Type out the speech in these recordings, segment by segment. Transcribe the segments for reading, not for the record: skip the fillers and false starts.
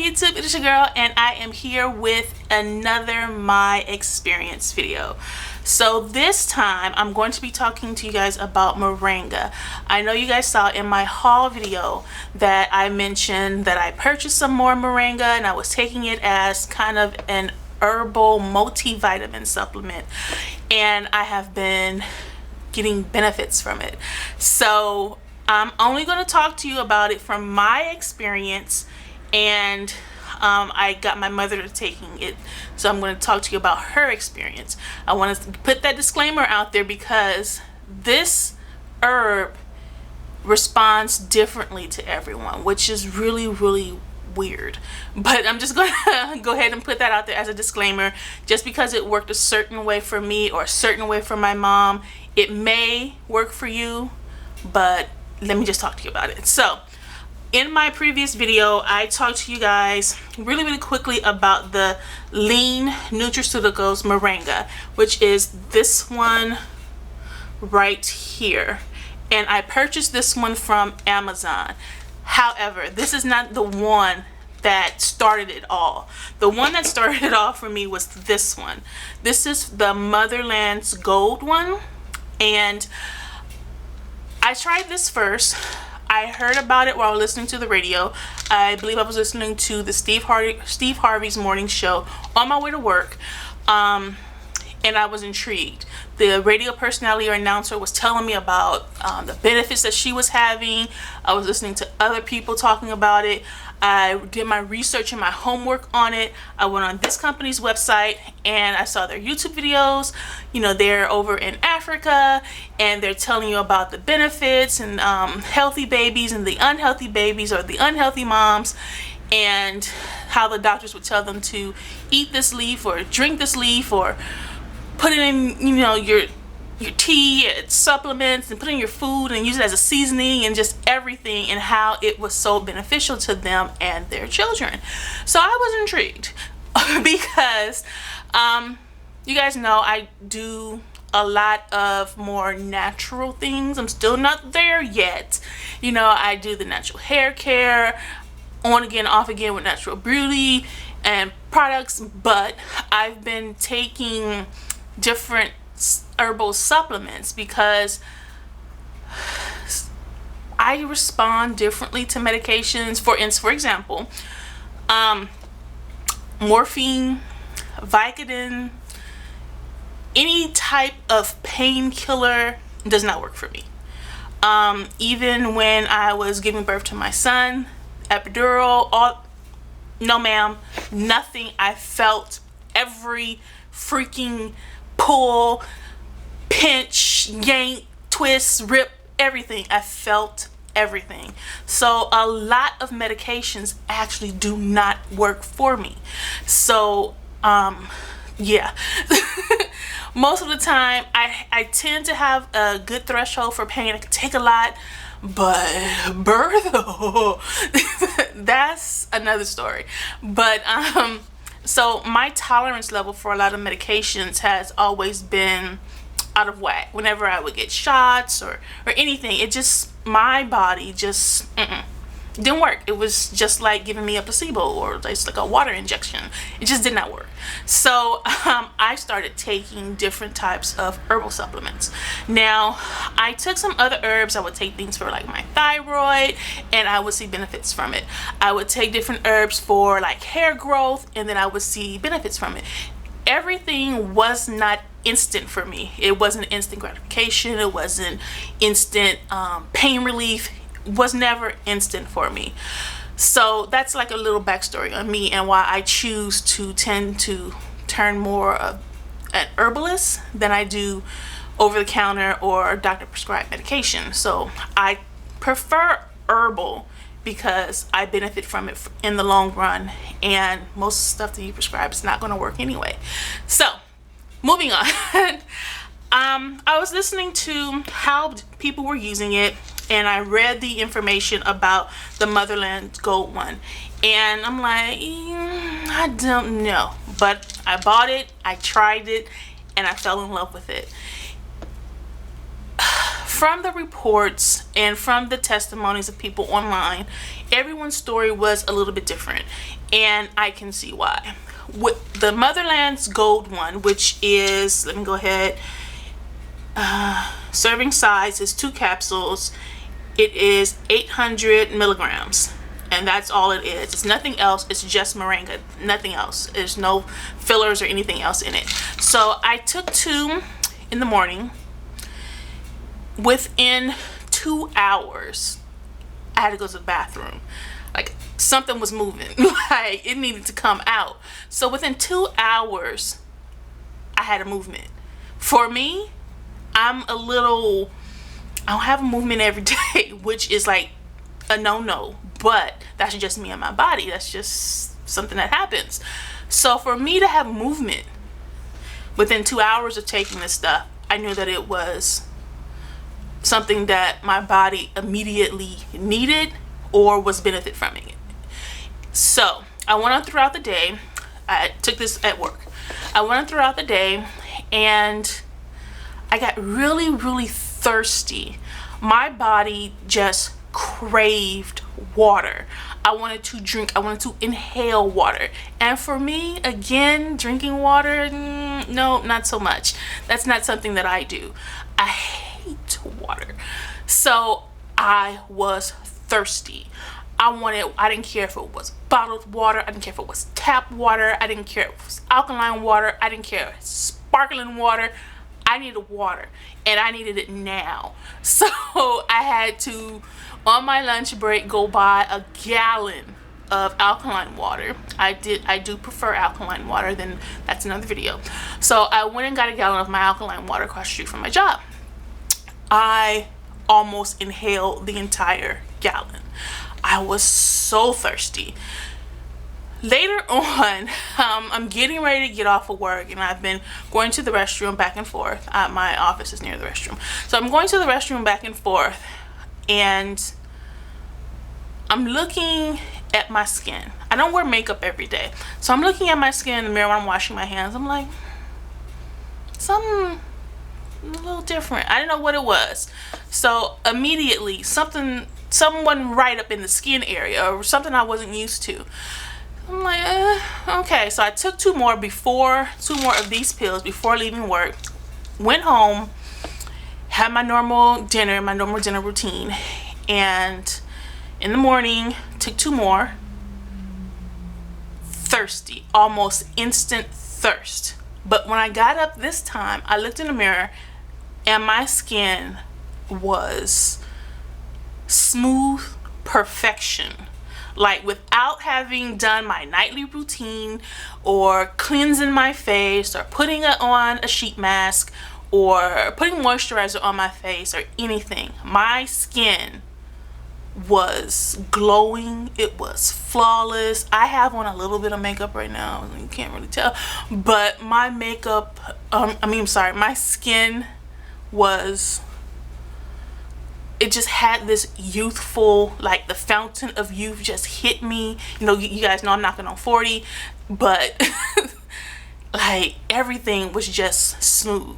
YouTube, it is your girl, and I am here with another my experience video. So this time I'm going to be talking to you guys about Moringa. I know you guys saw in my haul video that I mentioned that I purchased some more Moringa and I was taking it as kind of an herbal multivitamin supplement, and I have been getting benefits from it. So I'm only going to talk to you about it from my experience, and I got my mother taking it, so I'm going to talk to you about her experience. I want to put that disclaimer out there because this herb responds differently to everyone, which is really weird. But I'm just going to go ahead and put that out there as a disclaimer. Just because it worked a certain way for me or a certain way for my mom, it may work for you, but let me just talk to you about it. So in my previous video, I talked to you guys really quickly about the lean nutraceuticals Moringa, which is this one right here. And I purchased this one from Amazon. However, this is not the one that started it all. The one that started it all for me was this one. This is the Motherland's Gold one. And I tried this first. I heard about it while I was listening to the radio. I believe I was listening to the Steve Harvey's morning show on my way to work, and I was intrigued. The radio personality or announcer was telling me about the benefits that she was having. I was listening to other people talking about it. I did my research and my homework on it. I went on this company's website and I saw their YouTube videos. You know, they're over in Africa and they're telling you about the benefits and healthy babies and the unhealthy babies or the unhealthy moms, and how the doctors would tell them to eat this leaf or drink this leaf or put it in, you know, your tea, supplements, and put it in your food and use it as a seasoning and just everything, and how it was so beneficial to them and their children. So I was intrigued because you guys know I do a lot of more natural things. I'm still not there yet. You know, I do the natural hair care, on again, off again with natural beauty and products, but I've been taking different herbal supplements because I respond differently to medications. For example, morphine, Vicodin, any type of painkiller does not work for me. Even when I was giving birth to my son, epidural, no ma'am, nothing. I felt every freaking pull, pinch, yank, twist, rip, everything. I felt everything. So a lot of medications actually do not work for me. So yeah. Most of the time I tend to have a good threshold for pain. I can take a lot, but birth, that's another story. But so my tolerance level for a lot of medications has always been out of whack. Whenever I would get shots or anything, it just, my body just didn't work. It was just like giving me a placebo or just like a water injection. It just did not work. So I started taking different types of herbal supplements. Now, I took some other herbs. I would take things for like my thyroid and I would see benefits from it. I would take different herbs for like hair growth and then I would see benefits from it. Everything was not instant for me. It wasn't instant gratification. It wasn't instant pain relief. It was never instant for me. So that's like a little backstory on me and why I choose to tend to turn more of an herbalist than I do over the counter or doctor prescribed medication. So I prefer herbal because I benefit from it in the long run, and most stuff that you prescribe is not going to work anyway. So moving on. I was listening to how people were using it, and I read the information about the Motherland Gold one, and I'm like, I don't know, but I bought it, I tried it, and I fell in love with it. from the reports and from the testimonies of people online, everyone's story was a little bit different, and I can see why. With the Motherland's Gold one, which is, let me go ahead, serving size is 2 capsules. It is 800 milligrams, and that's all it is. It's nothing else. It's just moringa, nothing else. There's no fillers or anything else in it. So I took 2 in the morning. Within 2 hours, I had to go to the bathroom. Like, something was moving. Like, it needed to come out. So within 2 hours, I had a movement. For me, I don't have a movement every day, which is like a no-no, but that's just me and my body. That's just something that happens. So for me to have movement within 2 hours of taking this stuff, I knew that it was something that my body immediately needed or was benefit from it. So I went on throughout the day. I took this at work. I went on throughout the day, and I got really, really thirsty. My body just craved water. I wanted to drink. I wanted to inhale water. And for me, again, drinking water, no, not so much. That's not something that I do. I hate water. So I was thirsty. I didn't care if it was bottled water. I didn't care if it was tap water. I didn't care if it was alkaline water. I didn't care if it was sparkling water. I needed water, and I needed it now. So I had to, on my lunch break, go buy a gallon of alkaline water. I do prefer alkaline water. Then that's another video. So I went and got a gallon of my alkaline water across the street from my job. I almost inhaled the entire gallon. I was so thirsty. Later on, I'm getting ready to get off of work, and I've been going to the restroom back and forth. My office is near the restroom. So I'm going to the restroom back and forth, and I'm looking at my skin. I don't wear makeup every day. So I'm looking at my skin in the mirror when I'm washing my hands. I'm like, something a little different. I didn't know what it was. So immediately, someone right up in the skin area, or something I wasn't used to. I'm like, okay. So I took 2 more of these pills before leaving work. Went home, had my normal dinner routine, and in the morning took 2 more. Thirsty, almost instant thirst. But when I got up this time, I looked in the mirror, and my skin was smooth perfection. Like, without having done my nightly routine or cleansing my face or putting on a sheet mask or putting moisturizer on my face or anything, my skin was glowing. It was flawless. I have on a little bit of makeup right now. You can't really tell, but my makeup, my skin was, it just had this youthful, like the fountain of youth just hit me. You know, you guys know I'm knocking on 40, but like everything was just smooth,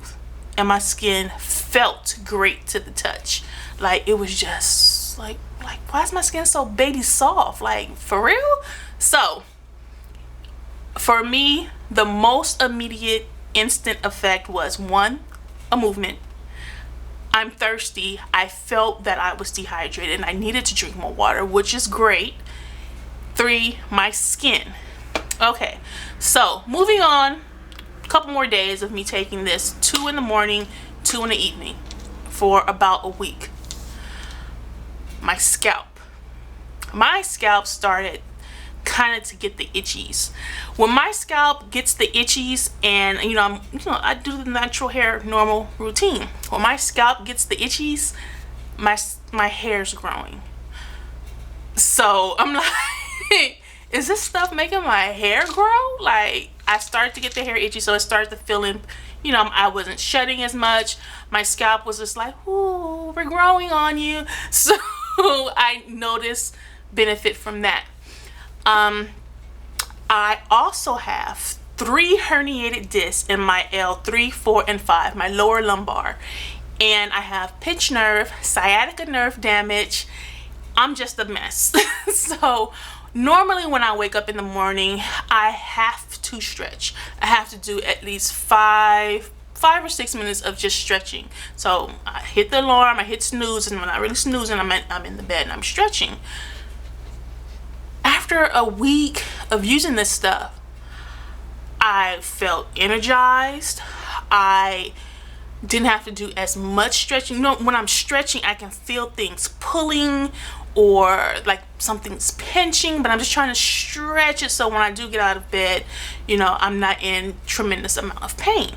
and my skin felt great to the touch. Like, it was just like why is my skin so baby soft? Like, for real? So for me, the most immediate instant effect was 1, a movement. I'm thirsty. I felt that I was dehydrated and I needed to drink more water, which is great. 3, my skin. Okay, so moving on, a couple more days of me taking this, 2 in the morning, 2 in the evening, for about a week. My scalp started kind of to get the itchies. When my scalp gets the itchies, and I do the natural hair normal routine. When my scalp gets the itchies, my hair's growing. So I'm like, is this stuff making my hair grow? Like, I started to get the hair itchy, so it started to fill in. I wasn't shedding as much. My scalp was just like, ooh, we're growing on you. So I noticed benefit from that. I also have 3 herniated discs in my L3, 4, and 5, my lower lumbar. and I have pinched nerve, sciatica nerve damage. I'm just a mess. So normally when I wake up in the morning, I have to stretch. I have to do at least 5 or 6 minutes of just stretching. So I hit the alarm, I hit snooze, and when I really snooze, and I'm in the bed and I'm stretching. After a week of using this stuff, I felt energized. I didn't have to do as much stretching. You know, when I'm stretching, I can feel things pulling or like something's pinching, but I'm just trying to stretch it so when I do get out of bed, you know, I'm not in tremendous amount of pain.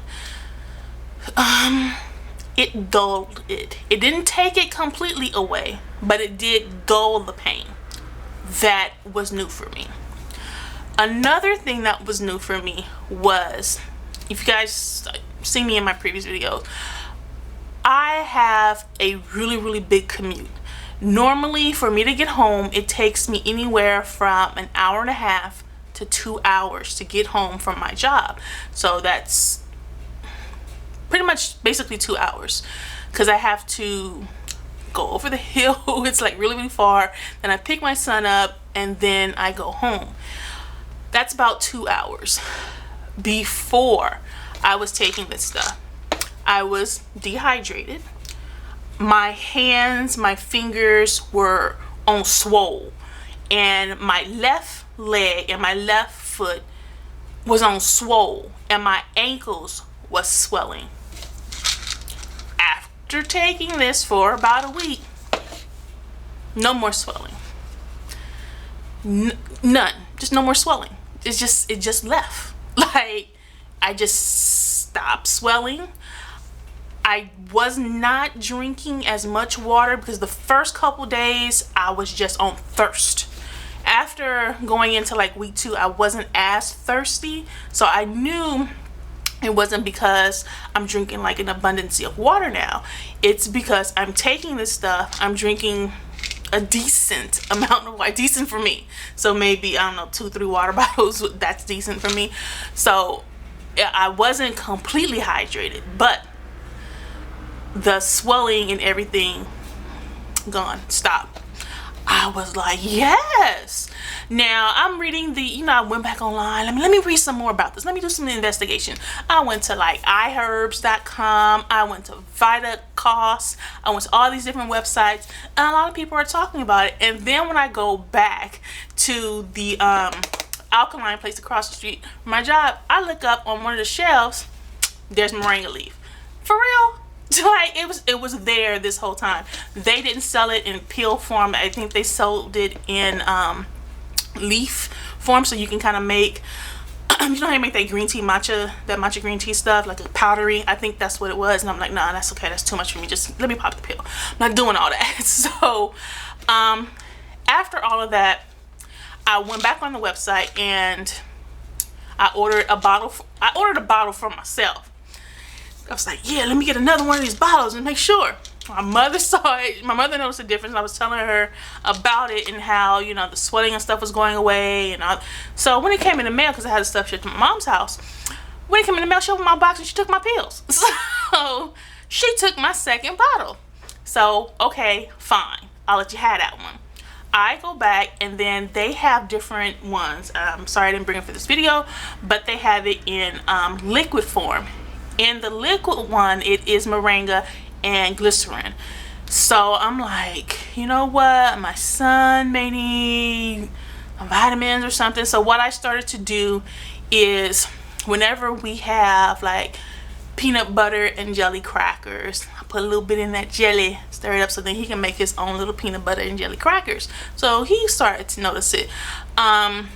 It dulled it. It didn't take it completely away, but it did dull the pain. That was new for me. Another thing that was new for me was, if you guys see me in my previous videos, I have a really big commute. Normally for me to get home, it takes me anywhere from an hour and a half to 2 hours to get home from my job. So that's pretty much basically 2 hours, because I have to go over the hill. It's like really far. Then I pick my son up and then I go home. That's about 2 hours. Before I was taking this stuff, I was dehydrated. My hands, my fingers were on swole, and my left leg and my left foot was on swole, and my ankles was swelling. After taking this for about a week, no more swelling. None. Just no more swelling. It just left. Like, I just stopped swelling. I was not drinking as much water because the first couple days I was just on thirst. After going into like week 2, I wasn't as thirsty, so I knew it wasn't because I'm drinking like an abundance of water now. It's because I'm taking this stuff, I'm drinking a decent amount of water, decent for me. So maybe, I don't know, 2-3 water bottles, that's decent for me. So I wasn't completely hydrated, but the swelling and everything gone, stop. I was like, yes. Now I'm reading I went back online. Let me read some more about this. Let me do some investigation. I went to like iherbs.com. I went to VitaCost. I went to all these different websites, and a lot of people are talking about it. And then when I go back to the alkaline place across the street from my job, I look up on one of the shelves, there's moringa leaf. For real? Like, it was there this whole time. They didn't sell it in pill form. I think they sold it in leaf form, so you can kind of make you know how you make that green tea matcha green tea stuff, like a powdery. I think that's what it was, and I'm like, nah, that's okay, that's too much for me, just let me pop the pill. I'm not doing all that. So after all of that, I went back on the website and I ordered a bottle for myself. I was like, yeah, let me get another one of these bottles and make sure. My mother saw it. My mother noticed the difference. I was telling her about it and how, you know, the swelling and stuff was going away. And so when it came in the mail, because I had the stuff shipped to my mom's house, when it came in the mail, she opened my box and she took my pills. So she took my second bottle. So, okay, fine. I'll let you have that one. I go back and then they have different ones. I'm sorry I didn't bring it for this video, but they have it in liquid form. In the liquid one, it is moringa and glycerin. So I'm like, you know what, my son may need vitamins or something. So what I started to do is, whenever we have like peanut butter and jelly crackers, I put a little bit in that jelly, stir it up so then he can make his own little peanut butter and jelly crackers. So he started to notice it. Then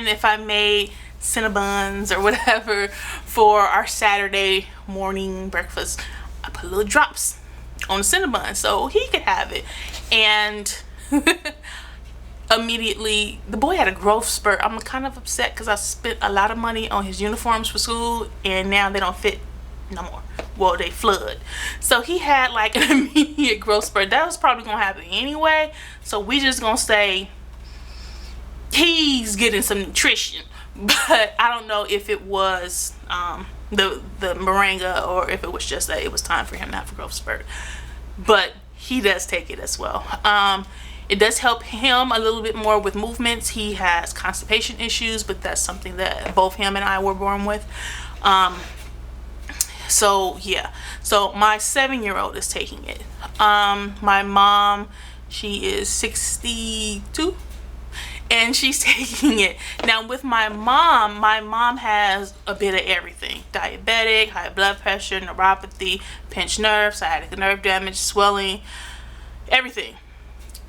if I made Cinnabons or whatever for our Saturday morning breakfast, I put little drops on the Cinnabon so he could have it. And immediately the boy had a growth spurt. I'm kind of upset because I spent a lot of money on his uniforms for school and now they don't fit no more. Well, they flood. So he had like an immediate growth spurt. That was probably gonna happen anyway, so we just gonna say he's getting some nutrition. But I don't know if it was the Moringa, or if it was just that it was time for him to have a growth spurt. But he does take it as well. It does help him a little bit more with movements. He has constipation issues, but that's something that both him and I were born with. So yeah, so my 7-year-old is taking it. My mom, she is 62, and she's taking it. Now with my mom has a bit of everything: diabetic, high blood pressure, neuropathy, pinched nerve, sciatic nerve damage, swelling, everything.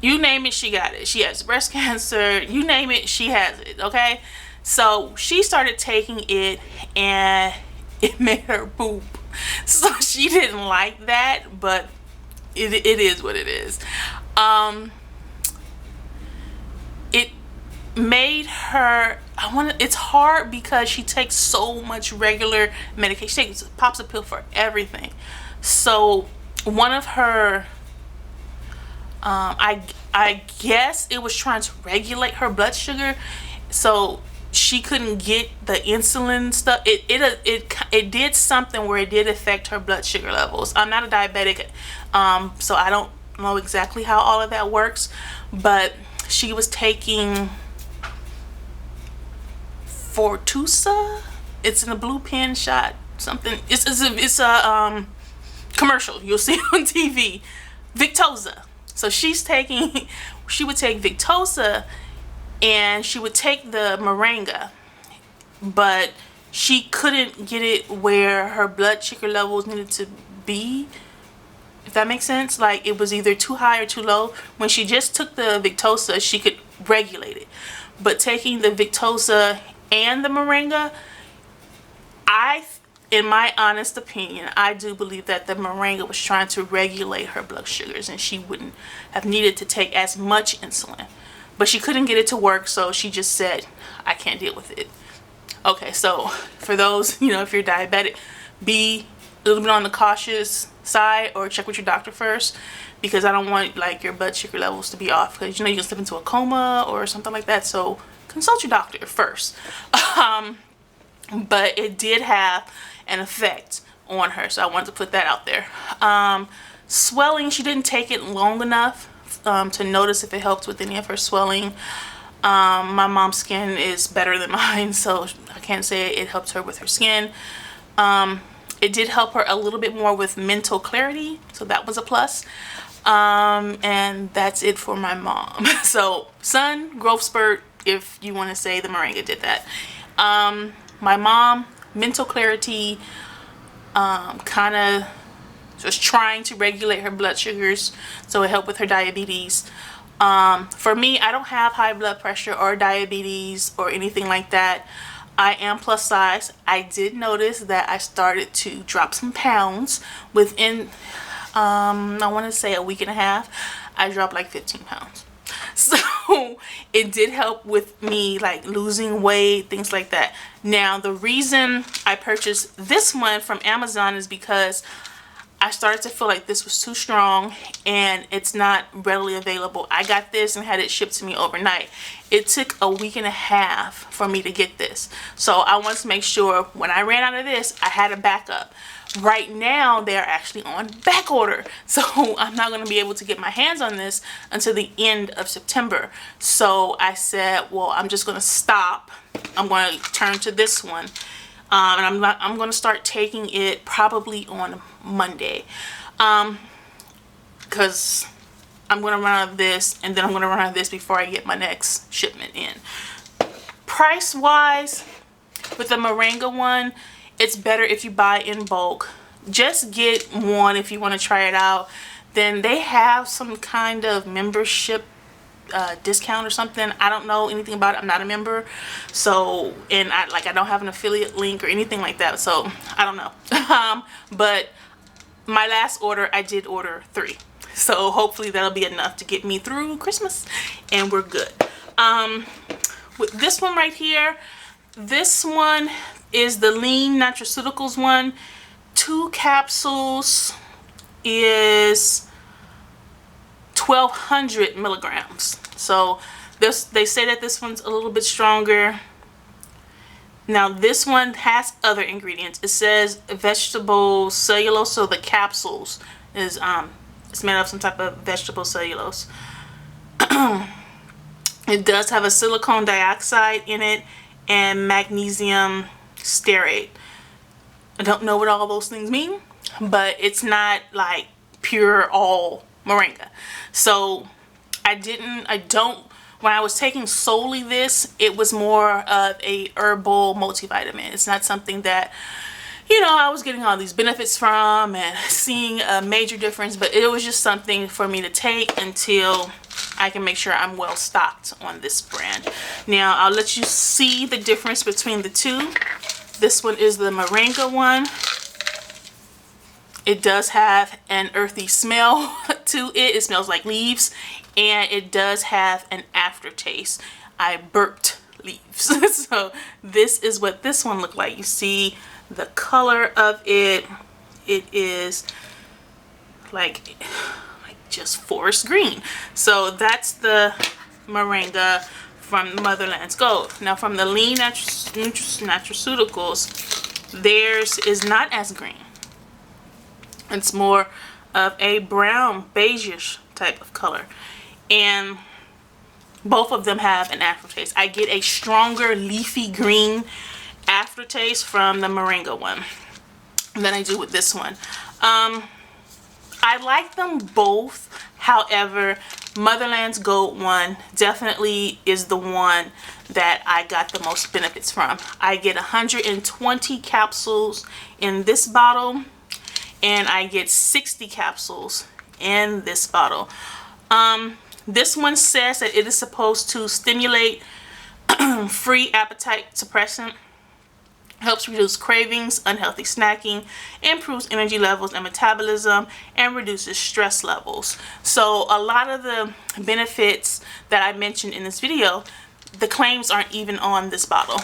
You name it, she got it. She has breast cancer, you name it, she has it, okay? So she started taking it, and it made her poop. So she didn't like that, but it is what it is. It made her, it's hard because she takes so much regular medication. She pops a pill for everything. So one of her, I guess it was trying to regulate her blood sugar, so she couldn't get the insulin stuff. It did something where it did affect her blood sugar levels. I'm not a diabetic, so I don't know exactly how all of that works, but she was taking Fortusa. It's in a blue pen shot, something. It's a commercial you'll see on TV. Victoza. So she would take Victoza, and she would take the Moringa, but she couldn't get it where her blood sugar levels needed to be, if that makes sense. Like, it was either too high or too low. When she just took the Victoza, she could regulate it, but taking the Victoza and the Moringa, in my honest opinion, I do believe that the Moringa was trying to regulate her blood sugars, and she wouldn't have needed to take as much insulin. But she couldn't get it to work, so she just said, I can't deal with it. Okay, so for those, if you're diabetic, be a little bit on the cautious side, or check with your doctor first, because I don't want like your blood sugar levels to be off, because you can slip into a coma or something like that. So consult your doctor first. But it did have an effect on her, so I wanted to put that out there. Swelling, she didn't take it long enough to notice if it helped with any of her swelling. My mom's skin is better than mine, so I can't say it helped her with her skin. It did help her a little bit more with mental clarity, so that was a plus. And that's it for my mom. So son, growth spurt, if you want to say the Moringa did that. My mom, mental clarity, kind of just trying to regulate her blood sugars, so it helped with her diabetes. For me, I don't have high blood pressure or diabetes or anything like that. I am plus size. I did notice that I started to drop some pounds within, I want to say a week and a half. I dropped like 15 pounds. So it did help with me like losing weight, things like that. Now the reason I purchased this one from Amazon is because I started to feel like this was too strong and it's not readily available. I got this and had it shipped to me overnight. It took a week and a half for me to get this. So I wanted to make sure when I ran out of this, I had a backup. Right now, they're actually on back order. So I'm not going to be able to get my hands on this until the end of September. So I said, well, I'm just going to stop. I'm going to turn to this one. And I'm going to start taking it probably on Monday. Because I'm going to run out of this, and then I'm going to run out of this before I get my next shipment in. Price wise, with the Moringa one, it's better if you buy in bulk. Just get one if you want to try it out. Then they have some kind of membership discount or something. I don't know anything about it. I'm not a member, so, and I don't have an affiliate link or anything like that, so I don't know. But my last order, I did order 3, so hopefully that'll be enough to get me through Christmas and we're good. With this one right here, this one is the lean nutraceuticals one. 2 capsules is 1200 milligrams. So this, they say that this one's a little bit stronger Now this one has other ingredients. It says vegetable cellulose, so the capsules is it's made of some type of vegetable cellulose. It does have a silicone dioxide in it and magnesium stearate. I don't know what all those things mean, but it's not like pure all moringa. So when I was taking solely this, it was more of a herbal multivitamin. It's not something that, you know, I was getting all these benefits from and seeing a major difference, but it was just something for me to take until I can make sure I'm well stocked on this brand. Now, I'll let you see the difference between the two. This one is the Moringa one. It does have an earthy smell to it. It smells like leaves, and it does have an aftertaste. I burped leaves. So this is what this one looked like. You see the color of it. It is like just forest green. So that's the Moringa from Motherland's Gold. Now from the Lean Nutraceuticals, theirs is not as green. It's more of a brown, beigeish type of color. And both of them have an aftertaste. I get a stronger leafy green aftertaste from the Moringa one than I do with this one. I like them both. However, Motherland's Gold one definitely is the one that I got the most benefits from. I get 120 capsules in this bottle, and I get 60 capsules in this bottle. This one says that it is supposed to stimulate free appetite suppressant, helps reduce cravings, unhealthy snacking, improves energy levels and metabolism, and reduces stress levels. So a lot of the benefits that I mentioned in this video, the claims aren't even on this bottle.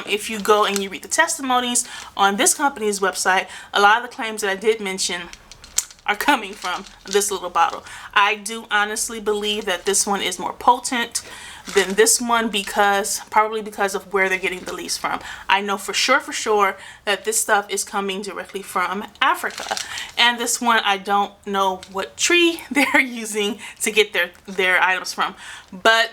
If you go and you read the testimonies on this company's website, a lot of the claims that I did mention are coming from this little bottle. I do honestly believe that this one is more potent than this one, probably because of where they're getting the leaves from. I know for sure that this stuff is coming directly from Africa, and this one I don't know what tree they're using to get their items from, but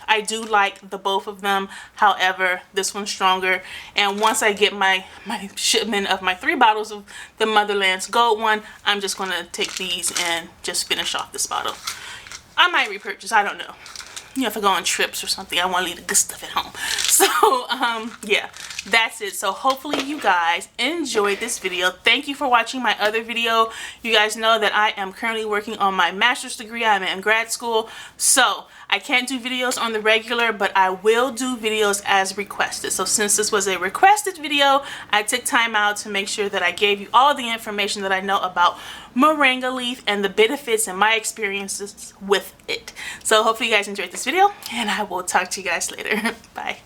I do like the both of them. However, this one's stronger, and once I get my shipment of my 3 bottles of the Motherland's Gold one, I'm just gonna take these and just finish off this bottle. I might repurchase, I don't know. You know, if I go on trips or something, I want to leave the good stuff at home. So yeah, that's it. So hopefully you guys enjoyed this video. Thank you for watching my other video. You guys know that I am currently working on my master's degree. I'm in grad school, so I can't do videos on the regular, but I will do videos as requested. So since this was a requested video, I took time out to make sure that I gave you all the information that I know about moringa leaf and the benefits and my experiences with it. So hopefully you guys enjoyed this video, and I will talk to you guys later. Bye.